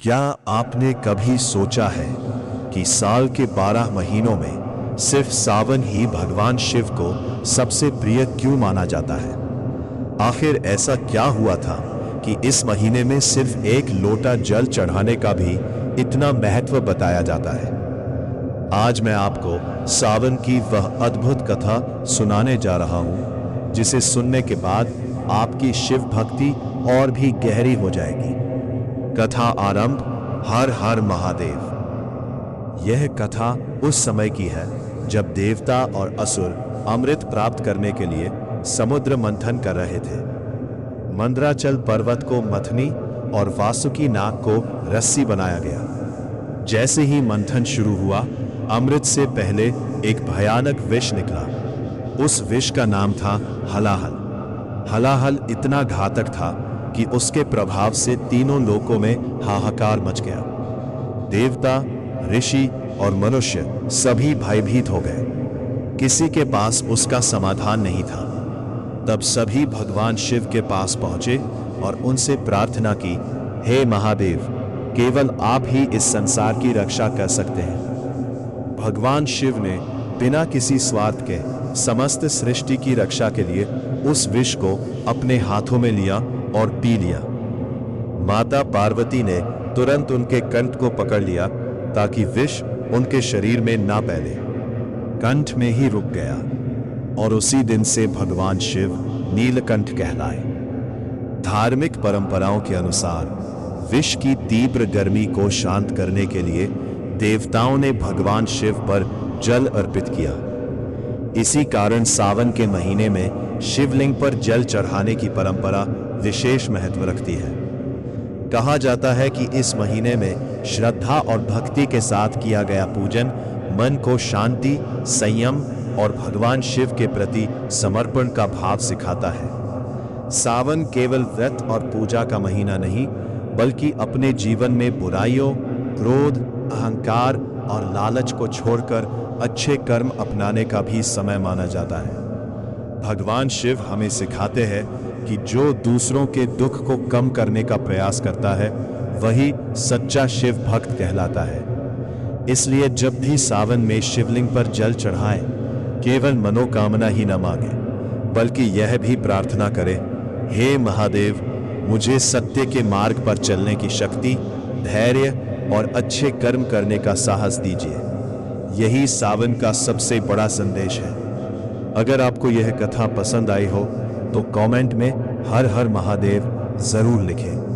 क्या आपने कभी सोचा है कि साल के 12 महीनों में सिर्फ सावन ही भगवान शिव को सबसे प्रिय क्यों माना जाता है? आखिर ऐसा क्या हुआ था कि इस महीने में सिर्फ एक लोटा जल चढ़ाने का भी इतना महत्व बताया जाता है? आज मैं आपको सावन की वह अद्भुत कथा सुनाने जा रहा हूं, जिसे सुनने के बाद आपकी शिव भक्ति और भी गहरी हो जाएगी। कथा आरंभ। हर हर महादेव। यह कथा उस समय की है जब देवता और असुर अमृत प्राप्त करने के लिए समुद्र मंथन कर रहे थे। मंदराचल पर्वत को मथनी और वासुकी नाग को रस्सी बनाया गया। जैसे ही मंथन शुरू हुआ, अमृत से पहले एक भयानक विष निकला। उस विष का नाम था हलाहल। हलाहल इतना घातक था कि उसके प्रभाव से तीनों लोकों में हाहाकार मच गया। देवता, ऋषि और मनुष्य सभी भयभीत हो गए। किसी के पास उसका समाधान नहीं था। तब सभी भगवान शिव के पास पहुंचे और उनसे प्रार्थना की, हे महादेव, केवल आप ही इस संसार की रक्षा कर सकते हैं। भगवान शिव ने बिना किसी स्वार्थ के समस्त सृष्टि की रक्षा के लिए उस विष को अपने हाथों में लिया और पी लिया। माता पार्वती ने तुरंत उनके कंठ को पकड़ लिया ताकि विष उनके शरीर में ना फैले। कंठ में ही रुक गया और उसी दिन से भगवान शिव नीलकंठ कहलाए। धार्मिक परंपराओं के अनुसार विष की तीव्र गर्मी को शांत करने के लिए देवताओं ने भगवान शिव पर जल अर्पित किया। इसी कारण सावन के महीने में शिवलिंग पर जल चढ़ाने की परंपरा विशेष महत्व रखती है। कहा जाता है कि इस महीने में श्रद्धा और भक्ति के साथ किया गया पूजन मन को शांति, संयम और भगवान शिव के प्रति समर्पण का भाव सिखाता है। सावन केवल व्रत और पूजा का महीना नहीं, बल्कि अपने जीवन में बुराइयों, क्रोध, अहंकार और लालच को छोड़कर अच्छे कर्म अपनाने का भी समय माना जाता है। भगवान शिव हमें सिखाते हैं कि जो दूसरों के दुख को कम करने का प्रयास करता है, वही सच्चा शिव भक्त कहलाता है। इसलिए जब भी सावन में शिवलिंग पर जल चढ़ाएं, केवल मनोकामना ही न मांगे, बल्कि यह भी प्रार्थना करें, हे महादेव, मुझे सत्य के मार्ग पर चलने की शक्ति, धैर्य और अच्छे कर्म करने का साहस दीजिए। यही सावन का सबसे बड़ा संदेश है। अगर आपको यह कथा पसंद आई हो तो कमेंट में हर हर महादेव जरूर लिखें।